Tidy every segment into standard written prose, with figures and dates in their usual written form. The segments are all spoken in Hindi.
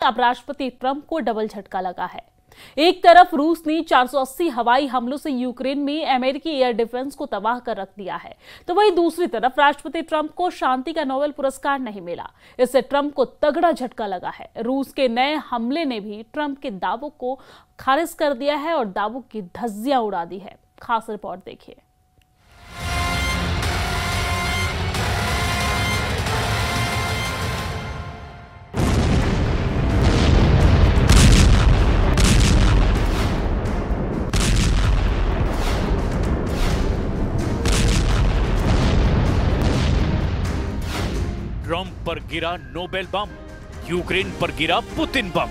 अब राष्ट्रपति ट्रंप को डबल झटका लगा है। एक तरफ रूस ने 480 हवाई हमलों से यूक्रेन में अमेरिकी एयर डिफेंस को तबाह कर रख दिया है, तो वहीं दूसरी तरफ राष्ट्रपति ट्रंप को शांति का नोबेल पुरस्कार नहीं मिला। इससे ट्रंप को तगड़ा झटका लगा है। रूस के नए हमले ने भी ट्रंप के दावों को खारिज कर दिया है और दावों की धज्जियां उड़ा दी है। खास रिपोर्ट देखिए। ट्रंप पर गिरा नोबेल बम, यूक्रेन पर गिरा पुतिन बम।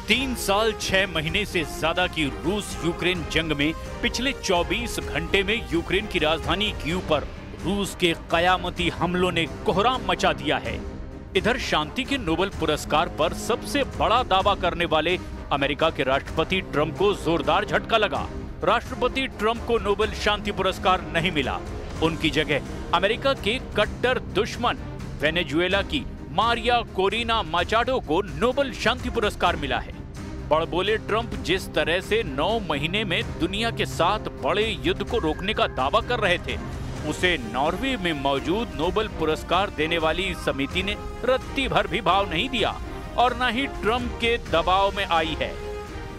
तीन साल 6 महीने से ज्यादा की रूस यूक्रेन जंग में पिछले 24 घंटे में यूक्रेन की राजधानी कीव पर रूस के कयामती हमलों ने कोहराम मचा दिया है। इधर शांति के नोबेल पुरस्कार पर सबसे बड़ा दावा करने वाले अमेरिका के राष्ट्रपति ट्रंप को जोरदार झटका लगा। राष्ट्रपति ट्रंप को नोबेल शांति पुरस्कार नहीं मिला। उनकी जगह अमेरिका के कट्टर दुश्मन वेनेजुएला की मारिया कोरिना माचाडो को नोबेल शांति पुरस्कार मिला है। बड़बोले ट्रंप जिस तरह से 9 महीने में दुनिया के 7 बड़े युद्ध को रोकने का दावा कर रहे थे, उसे नॉर्वे में मौजूद नोबेल पुरस्कार देने वाली समिति ने रत्ती भर भी भाव नहीं दिया और न ही ट्रंप के दबाव में आई है।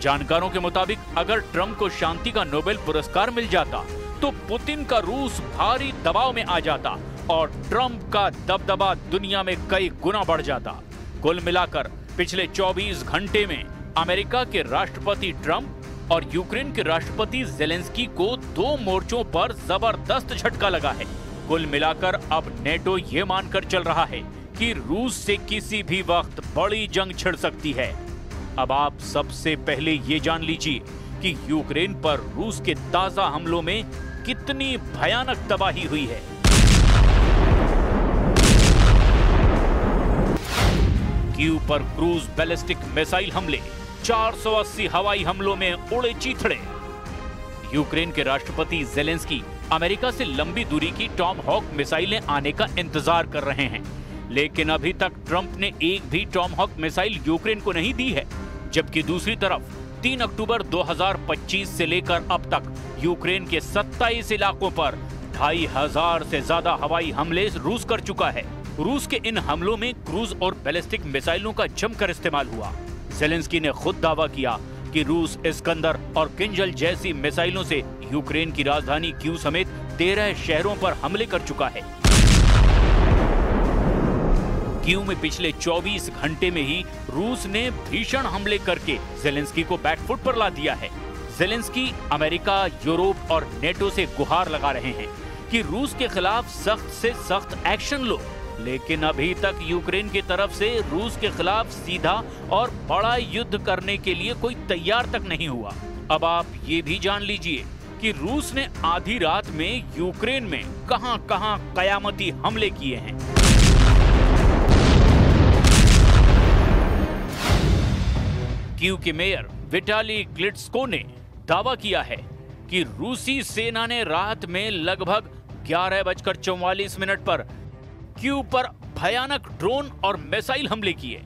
जानकारों के मुताबिक अगर ट्रंप को शांति का नोबेल पुरस्कार मिल जाता तो पुतिन का रूस भारी दबाव में आ जाता और ट्रंप का दबदबा दुनिया में कई गुना बढ़ जाता। कुल मिलाकर पिछले 24 घंटे में अमेरिका के राष्ट्रपति ट्रंप और यूक्रेन के राष्ट्रपति ज़ेलेंस्की को 2 मोर्चों पर जबरदस्त झटका लगा है। कुल मिलाकर अब नेटो ये मानकर चल रहा है कि रूस से किसी भी वक्त बड़ी जंग छिड़ सकती है। अब आप सबसे पहले ये जान लीजिए कि यूक्रेन पर रूस के ताजा हमलों में कितनी भयानक तबाही हुई है। कीव पर क्रूज बैलिस्टिक मिसाइल हमले, 480 हवाई हमलों में उड़े चीथड़े। यूक्रेन के राष्ट्रपति ज़ेलेंस्की अमेरिका से लंबी दूरी की टॉम हॉक मिसाइलें आने का इंतजार कर रहे हैं, लेकिन अभी तक ट्रंप ने एक भी टॉम हॉक मिसाइल यूक्रेन को नहीं दी है। जबकि दूसरी तरफ 3 अक्टूबर 2025 से लेकर अब तक यूक्रेन के 27 इलाकों पर 2500 से ज्यादा हवाई हमले रूस कर चुका है। रूस के इन हमलों में क्रूज और बैलिस्टिक मिसाइलों का जमकर इस्तेमाल हुआ। ज़ेलेंस्की ने खुद दावा किया कि रूस इस्कंदर और किंजल जैसी मिसाइलों से यूक्रेन की राजधानी कीव समेत 13 शहरों पर हमले कर चुका है। कीव में पिछले 24 घंटे में ही रूस ने भीषण हमले करके ज़ेलेंस्की को बैकफुट पर ला दिया है। ज़ेलेंस्की अमेरिका, यूरोप और नेटो से गुहार लगा रहे हैं कि रूस के खिलाफ सख्त से सख्त एक्शन लो, लेकिन अभी तक यूक्रेन की तरफ से रूस के खिलाफ सीधा और बड़ा युद्ध करने के लिए कोई तैयार तक नहीं हुआ। अब आप ये भी जान लीजिए कि रूस ने आधी रात में यूक्रेन में कहां-कहां कयामती हमले किए हैं। कीव के मेयर विटाली क्लिट्स्को ने दावा किया है कि रूसी सेना ने रात में लगभग 11:44 पर कीव पर भयानक ड्रोन और मिसाइल हमले किए।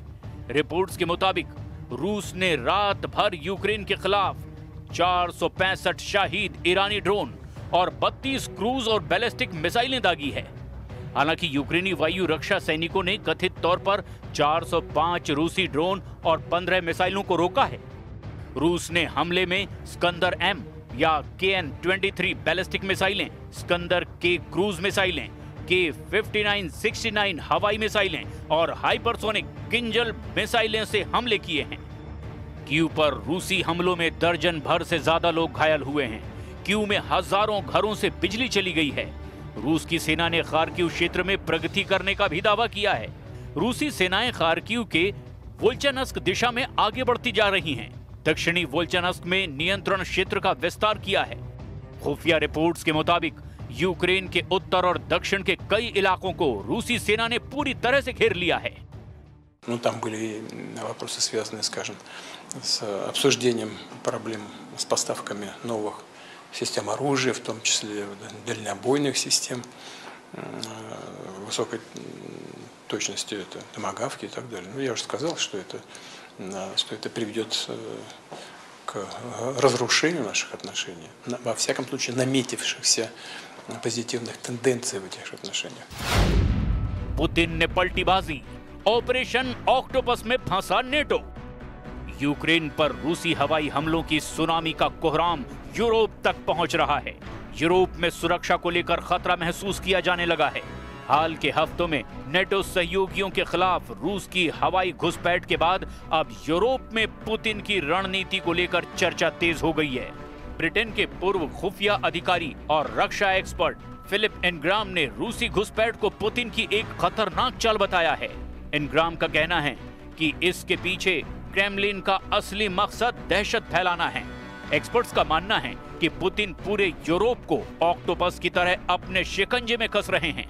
रिपोर्ट्स के मुताबिक रूस ने रात भर यूक्रेन के खिलाफ 465 शाहिद ईरानी ड्रोन और 32 क्रूज और बैलिस्टिक मिसाइलें दागी है। हालांकि यूक्रेनी वायु रक्षा सैनिकों ने कथित तौर पर 405 रूसी ड्रोन और 15 मिसाइलों को रोका है। रूस ने हमले में स्कंदर एम या KN-23 बैलिस्टिक मिसाइलें, स्कंदर के क्रूज मिसाइलें, K-59-69 हवाई मिसाइलें और हाइपरसोनिक किंजल मिसाइलें से हमले किए हैं। कीव पर रूसी हमलों में दर्जन भर से ज्यादा लोग घायल हुए हैं। कीव में हजारों घरों से बिजली चली गई है। रूस की सेना ने खार्किव क्षेत्र में प्रगति करने का भी दावा किया है। रूसी सेनाएं खार्किव के वोल्चानस्क दिशा में आगे बढ़ती जा रही हैं। दक्षिणी वोल्चानस्क में नियंत्रण क्षेत्र का विस्तार किया है। खुफिया रिपोर्ट्स के मुताबिक यूक्रेन के उत्तर और दक्षिण के कई इलाकों को रूसी सेना ने पूरी तरह से घेर लिया है। Там были вопросы, связанные, скажем, с обсуждением проблем с поставками новых систем оружия, в том числе дальнобойных систем. высокой точностью, это томагавки и так далее. Но я уже сказал, что это приведет к разрушению наших отношений, во всяком случае наметившихся позитивных тенденций в этих отношениях. पुतिन ने पलटी बाजी, ऑपरेशन ऑक्टोपस में फंसा नेटो। यूक्रेन पर रूसी हवाई हमलों की सुनामी का कोहराम यूरोप तक पहुंच रहा है। यूरोप में सुरक्षा को लेकर खतरा महसूस किया जाने लगा है। हाल के हफ्तों में नेटो सहयोगियों के खिलाफ रूस की हवाई घुसपैठ के बाद अब यूरोप में पुतिन की रणनीति को लेकर चर्चा तेज हो गई है। ब्रिटेन के पूर्व खुफिया अधिकारी और रक्षा एक्सपर्ट फिलिप इनग्राम ने रूसी घुसपैठ को पुतिन की एक खतरनाक चाल बताया है। इनग्राम का कहना है कि इसके पीछे क्रेमलिन का असली मकसद दहशत फैलाना है। एक्सपर्ट्स का मानना है कि पुतिन पूरे यूरोप को ऑक्टोपस की तरह अपने शिकंजे में कस रहे हैं।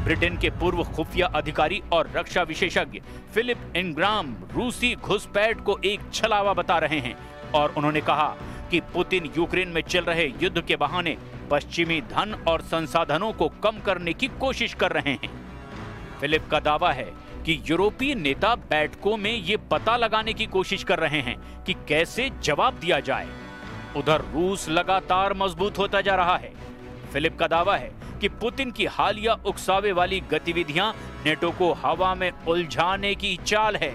ब्रिटेन के पूर्व खुफिया अधिकारी और रक्षा विशेषज्ञ फिलिप इनग्राम रूसी घुसपैठ को एक छलावा बता रहे हैं और उन्होंने कहा कि पुतिन यूक्रेन में चल रहे युद्ध के बहाने पश्चिमी धन और संसाधनों को कम करने की कोशिश कर रहे हैं। फिलिप का दावा है कि यूरोपीय नेता बैठकों में ये पता लगाने की कोशिश कर रहे हैं कि कैसे जवाब दिया जाए। उधर रूस लगातार मजबूत होता जा रहा है। फिलिप का दावा है कि पुतिन की हालिया उकसावे वाली गतिविधियां नेटो को हवा में उलझाने की चाल है।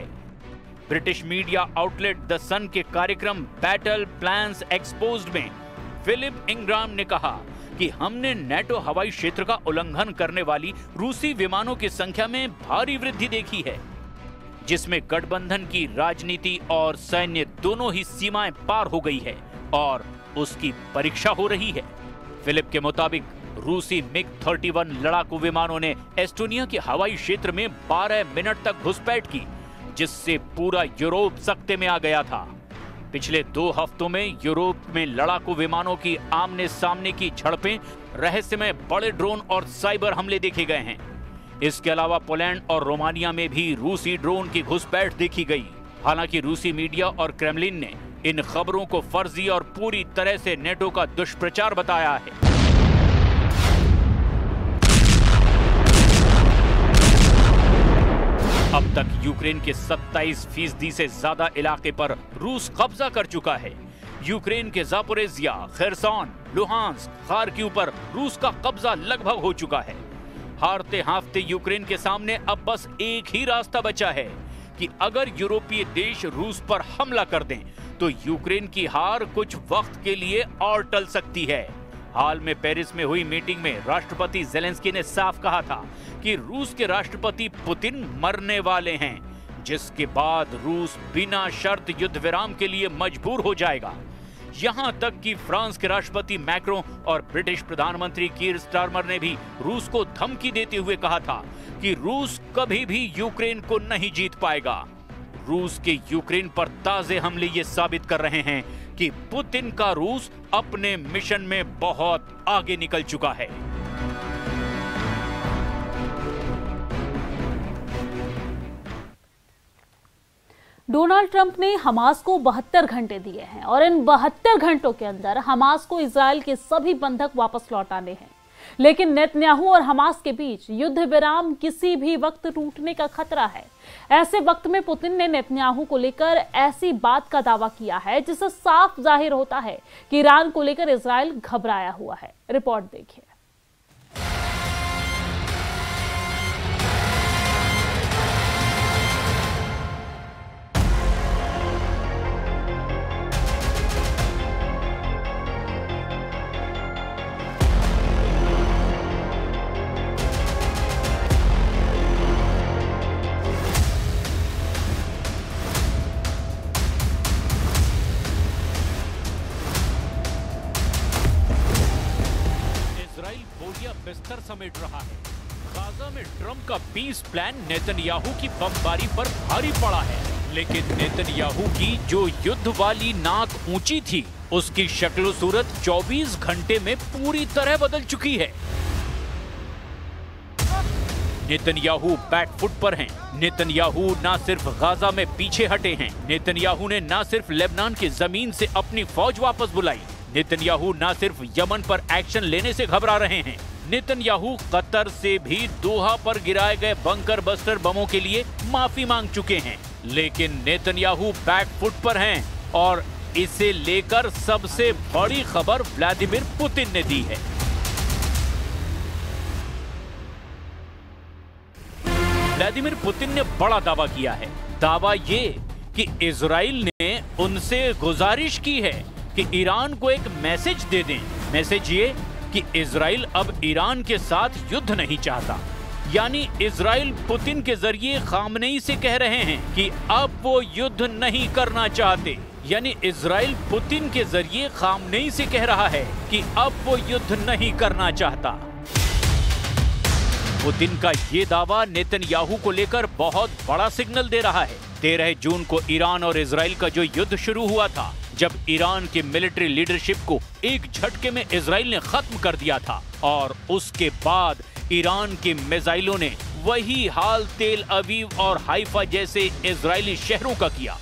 ब्रिटिश मीडिया आउटलेट द सन के कार्यक्रम बैटल प्लान्स एक्सपोज्ड में फिलिप इनग्राम ने कहा कि हमने नेटो हवाई क्षेत्र का उल्लंघन करने वाली रूसी विमानों की संख्या में भारी वृद्धि देखी है, जिसमें गठबंधन की राजनीति और सैन्य दोनों ही सीमाएं पार हो गई है और उसकी परीक्षा हो रही है। फिलिप के मुताबिक रूसी मिग-31 लड़ाकू विमानों ने एस्टोनिया के हवाई क्षेत्र में 12 मिनट तक घुसपैठ की, जिससे पूरा यूरोप सख्ते में आ गया था। पिछले 2 हफ्तों में यूरोप में लड़ाकू विमानों की आमने सामने की झड़पें, रहस्यमय बड़े ड्रोन और साइबर हमले देखे गए हैं। इसके अलावा पोलैंड और रोमानिया में भी रूसी ड्रोन की घुसपैठ देखी गई। हालांकि रूसी मीडिया और क्रेमलिन ने इन खबरों को फर्जी और पूरी तरह से नेटो का दुष्प्रचार बताया है। अब तक यूक्रेन के 27% से ज्यादा इलाके पर रूस कब्जा कर चुका है। यूक्रेन के जापोरेजिया, खेरसोन, लुहांस्क, खार्किव पर रूस का कब्जा लगभग हो चुका है। हारते हारते यूक्रेन के सामने अब बस एक ही रास्ता बचा है कि अगर यूरोपीय देश रूस पर हमला कर दें तो यूक्रेन की हार कुछ वक्त के लिए और टल सकती है। हाल में पेरिस में हुई मीटिंग में राष्ट्रपति ज़ेलेंस्की ने साफ कहा था कि रूस के राष्ट्रपति पुतिन मरने वाले हैं, जिसके बाद रूस बिना शर्त युद्ध विराम के लिए मजबूर हो जाएगा। यहां तक कि फ्रांस के राष्ट्रपति मैक्रों और ब्रिटिश प्रधानमंत्री कीर स्टारमर ने भी रूस को धमकी देते हुए कहा था कि रूस कभी भी यूक्रेन को नहीं जीत पाएगा। रूस के यूक्रेन पर ताजे हमले ये साबित कर रहे हैं कि पुतिन का रूस अपने मिशन में बहुत आगे निकल चुका है। डोनाल्ड ट्रंप ने हमास को 72 घंटे दिए हैं और इन 72 घंटों के अंदर हमास को इजराइल के सभी बंधक वापस लौटाने हैं। लेकिन नेतन्याहू और हमास के बीच युद्ध विराम किसी भी वक्त टूटने का खतरा है। ऐसे वक्त में पुतिन ने नेतन्याहू को लेकर ऐसी बात का दावा किया है जिससे साफ जाहिर होता है कि ईरान को लेकर इजराइल घबराया हुआ है। रिपोर्ट देखिए। बिस्तर समेट रहा है। गाजा में ट्रंप का पीस प्लान नेतन्याहू की बमबारी पर भारी पड़ा है, लेकिन नेतन्याहू की जो युद्ध वाली नाक ऊंची थी, उसकी शक्ल सूरत 24 घंटे में पूरी तरह बदल चुकी है। नेतन्याहू बैकफुट पर हैं। नेतन्याहू न सिर्फ गाजा में पीछे हटे हैं, नेतन्याहू ने न सिर्फ लेबनान की जमीन से अपनी फौज वापस बुलाई, नेतन्याहू न सिर्फ यमन पर एक्शन लेने से घबरा रहे हैं, नेतन्याहू कतर से भी दोहा पर गिराए गए बंकर बस्टर बमों के लिए माफी मांग चुके हैं, लेकिन नेतन्याहू बैक फुट पर हैं और इसे लेकर सबसे बड़ी खबर व्लादिमीर पुतिन ने दी है। व्लादिमीर पुतिन ने बड़ा दावा किया है। दावा ये कि इजराइल ने उनसे गुजारिश की है कि ईरान को एक मैसेज दे दें। मैसेज ये कि इजराइल अब ईरान के साथ युद्ध नहीं चाहता। यानी इजराइल पुतिन के जरिए खामनेई से कह रहे हैं कि अब वो युद्ध नहीं करना चाहते। यानी इजराइल पुतिन के जरिए खामनेई से कह रहा है कि अब वो युद्ध नहीं करना चाहता। पुतिन का ये दावा नेतन्याहू को लेकर बहुत बड़ा सिग्नल दे रहा है। 13 जून को ईरान और इजराइल का जो युद्ध शुरू हुआ था, जब ईरान की मिलिट्री लीडरशिप को एक झटके में इजराइल ने खत्म कर दिया था, और उसके बाद ईरान के मिसाइलों ने वही हाल तेल अवीव और हाइफा जैसे इजरायली शहरों का किया।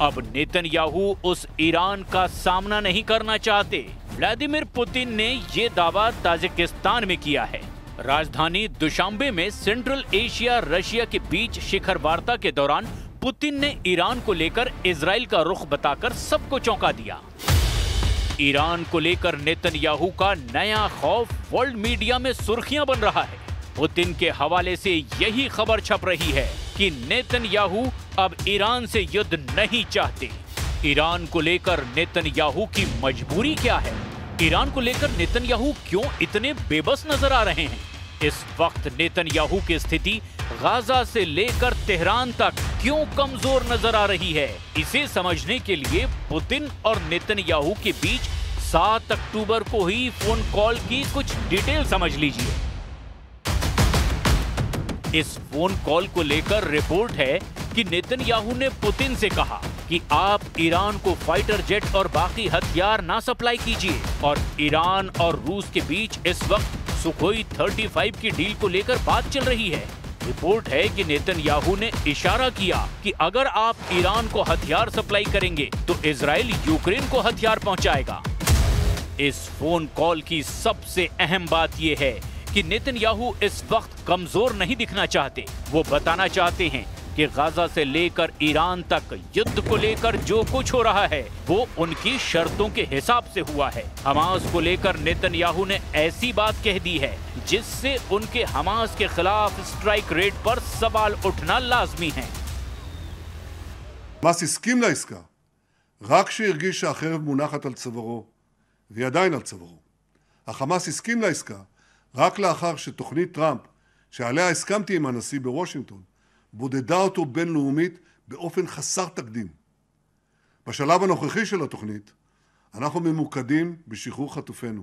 अब नेतन्याहू उस ईरान का सामना नहीं करना चाहते। व्लादिमीर पुतिन ने ये दावा ताजिकिस्तान में किया है। राजधानी दुशांबे में सेंट्रल एशिया रशिया के बीच शिखर वार्ता के दौरान पुतिन ने ईरान को लेकर इजराइल का रुख बताकर सबको चौंका दिया। ईरान को लेकर नेतन्याहू का नया खौफ वर्ल्ड मीडिया में सुर्खियां बन रहा है। पुतिन के हवाले से यही खबर छप रही है कि नेतन्याहू अब ईरान से युद्ध नहीं चाहते। ईरान को लेकर नेतन्याहू की मजबूरी क्या है? ईरान को लेकर नेतन्याहू क्यों इतने बेबस नजर आ रहे हैं? इस वक्त नेतन्याहू की स्थिति गाजा से लेकर तेहरान तक क्यों कमजोर नजर आ रही है? इसे समझने के लिए पुतिन और नेतन्याहू के बीच 7 अक्टूबर को ही फोन कॉल की कुछ डिटेल समझ लीजिए। इस फोन कॉल को लेकर रिपोर्ट है कि नेतन्याहू ने पुतिन से कहा कि आप ईरान को फाइटर जेट और बाकी हथियार ना सप्लाई कीजिए, और ईरान और रूस के बीच इस वक्त सुखोई 35 की डील को लेकर बात चल रही है। रिपोर्ट है कि नेतन्याहू ने इशारा किया कि अगर आप ईरान को हथियार सप्लाई करेंगे तो इजराइल यूक्रेन को हथियार पहुंचाएगा। इस फोन कॉल की सबसे अहम बात यह है कि नेतन्याहू इस वक्त कमजोर नहीं दिखना चाहते। वो बताना चाहते हैं कि गाजा से लेकर ईरान तक युद्ध को लेकर जो कुछ हो रहा है वो उनकी शर्तों के हिसाब से हुआ है। हमास को लेकर नेतन्याहू ने ऐसी बात कह दी है जिससे उनके हमास के खिलाफ स्ट्राइक रेट पर सवाल उठना लाजमी है। חמאס הסכים לעסקה רק כשהרגיש שהחרב מונחת על צווארו, והיא עדיין על צווארו. החמאס הסכים לעסקה רק לאחר שתוכנית טראמפ, שעליה הסכמתי עם הנשיא בוושינגטון, בודדה אותו בינלאומית באופן חסר תקדים. בשלב הנוכחי של התוכנית, אנחנו ממוקדים בשחרור חטופינו.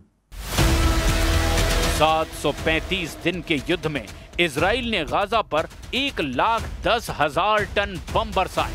735 दिन के युद्ध में इजराइल ने गाजा पर 1,10,000 टन बम बरसाए।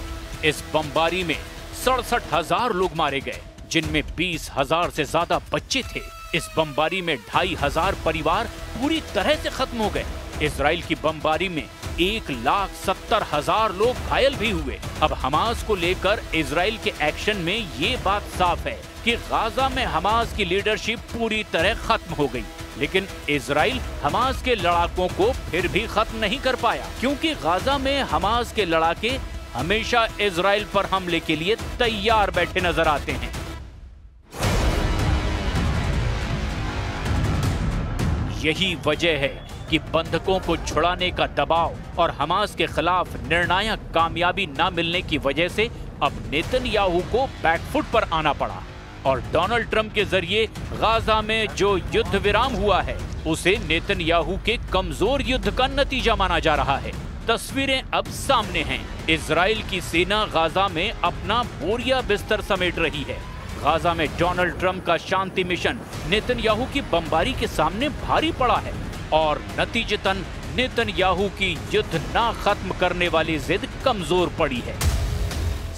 इस बमबारी में 67,000 लोग मारे गए, जिनमें 20,000 से ज्यादा बच्चे थे। इस बमबारी में 2,500 परिवार पूरी तरह से खत्म हो गए। इजराइल की बमबारी में 1,70,000 लोग घायल भी हुए। अब हमास को लेकर इजराइल के एक्शन में ये बात साफ है कि गाजा में हमास की लीडरशिप पूरी तरह खत्म हो गई। लेकिन इजराइल हमास के लड़ाकों को फिर भी खत्म नहीं कर पाया, क्योंकि गाजा में हमास के लड़ाके हमेशा इजराइल पर हमले के लिए तैयार बैठे नजर आते हैं। यही वजह है कि बंधकों को छुड़ाने का दबाव और हमास के खिलाफ निर्णायक कामयाबी न मिलने की वजह से अब नेतन्याहू को बैकफुट पर आना पड़ा, और डोनाल्ड ट्रंप के जरिए गाजा में जो युद्ध विराम हुआ है उसे नेतन्याहू के कमजोर युद्ध का नतीजा माना जा रहा है। तस्वीरें अब सामने हैं। इजराइल की सेना गाजा में अपना बोरिया बिस्तर समेट रही है। गाजा में डोनाल्ड ट्रंप का शांति मिशन नेतन्याहू की बमबारी के सामने भारी पड़ा है, और नतीजतन नेतन्याहू की युद्ध ना खत्म करने वाली जिद कमजोर पड़ी है।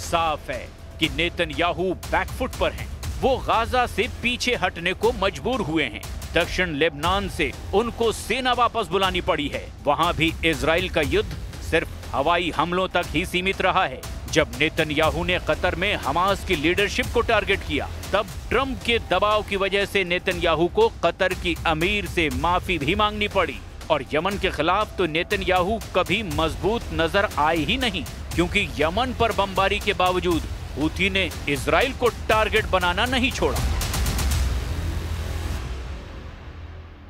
साफ है कि नेतन्याहू बैकफुट पर हैं। वो गाजा से पीछे हटने को मजबूर हुए हैं। दक्षिण लेबनान से उनको सेना वापस बुलानी पड़ी है। वहां भी इजराइल का युद्ध सिर्फ हवाई हमलों तक ही सीमित रहा है, जब नेतन्याहू ने कतर में हमास की लीडरशिप को टारगेट किया, तब ट्रंप के दबाव की वजह से नेतन्याहू को कतर की अमीर से माफी भी मांगनी पड़ी। और यमन के खिलाफ तो नेतन्याहू कभी मजबूत नजर आए ही नहीं, क्योंकि यमन पर बमबारी के बावजूद हूथी ने इजराइल को टारगेट बनाना नहीं छोड़ा।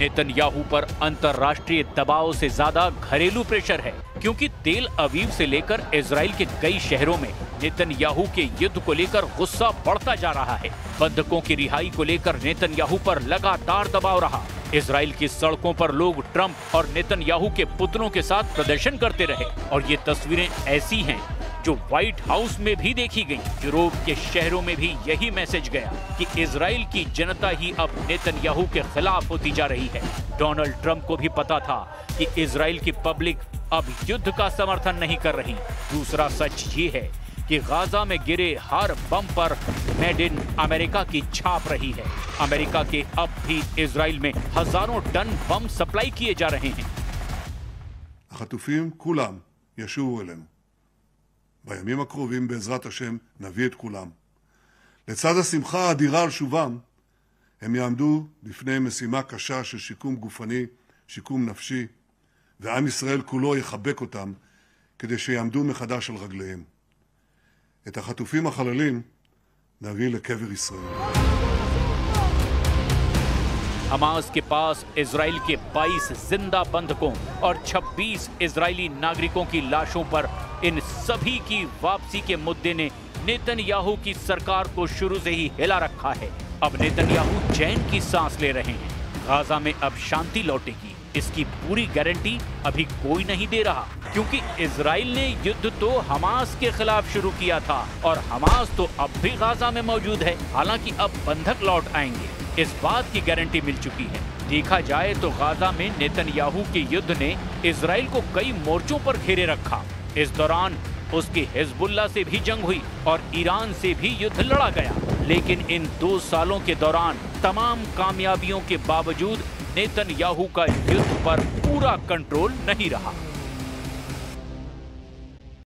नेतन्याहू पर अंतर्राष्ट्रीय दबाव से ज्यादा घरेलू प्रेशर है, क्योंकि तेल अवीव से लेकर इजराइल के कई शहरों में नेतन्याहू के युद्ध को लेकर गुस्सा बढ़ता जा रहा है। बंधकों की रिहाई को लेकर नेतन्याहू पर लगातार दबाव रहा। इजराइल की सड़कों पर लोग ट्रंप और नेतन्याहू के पुतलों के साथ प्रदर्शन करते रहे, और ये तस्वीरें ऐसी हैं जो व्हाइट हाउस में भी देखी गई। यूरोप के शहरों में भी यही मैसेज गया कि इजराइल की जनता ही अब नेतन्याहू के खिलाफ होती जा रही है। डोनाल्ड ट्रंप को भी पता था कि इजराइल की पब्लिक अब युद्ध का समर्थन नहीं कर रही। दूसरा सच ये है कि गाजा में गिरे हर बम पर मेड इन अमेरिका की छाप रही है। अमेरिका के अब भी इजराइल में हजारों टन बम सप्लाई किए जा रहे हैं। החטופים כולם ישובו אלינו. בימים הקרובים בעזרת השם נביא את כולם. לצד השמחה האדירה על שובם, הם יעמדו לפני משימה קשה של שיקום גופני, שיקום נפשי, ועם ישראל כולו יחבק אותם כדי שיעמדו מחדש על רגליהם. את החטופים החללים נביא לקבר ישראל. हमास के पास इजराइल के 22 जिंदा बंधकों और 26 इजरायली नागरिकों की लाशों पर इन सभी की वापसी के मुद्दे ने नेतन्याहू की सरकार को शुरू से ही हिला रखा है। अब नेतन्याहू चैन की सांस ले रहे हैं। गाजा में अब शांति लौटेगी, इसकी पूरी गारंटी अभी कोई नहीं दे रहा, क्योंकि इजराइल ने युद्ध तो हमास के खिलाफ शुरू किया था और हमास तो अब भी गाजा में मौजूद है। हालांकि अब बंधक लौट आएंगे, इस बात की गारंटी मिल चुकी है। देखा जाए तो गाजा में नेतन्याहू के युद्ध ने इजराइल को कई मोर्चों पर घेरे रखा। इस दौरान उसकी हिजबुल्लाह से भी जंग हुई और ईरान से भी युद्ध लड़ा गया। लेकिन इन 2 सालों के दौरान तमाम कामयाबियों के बावजूद नेतन्याहू का युद्ध पर पूरा कंट्रोल नहीं रहा।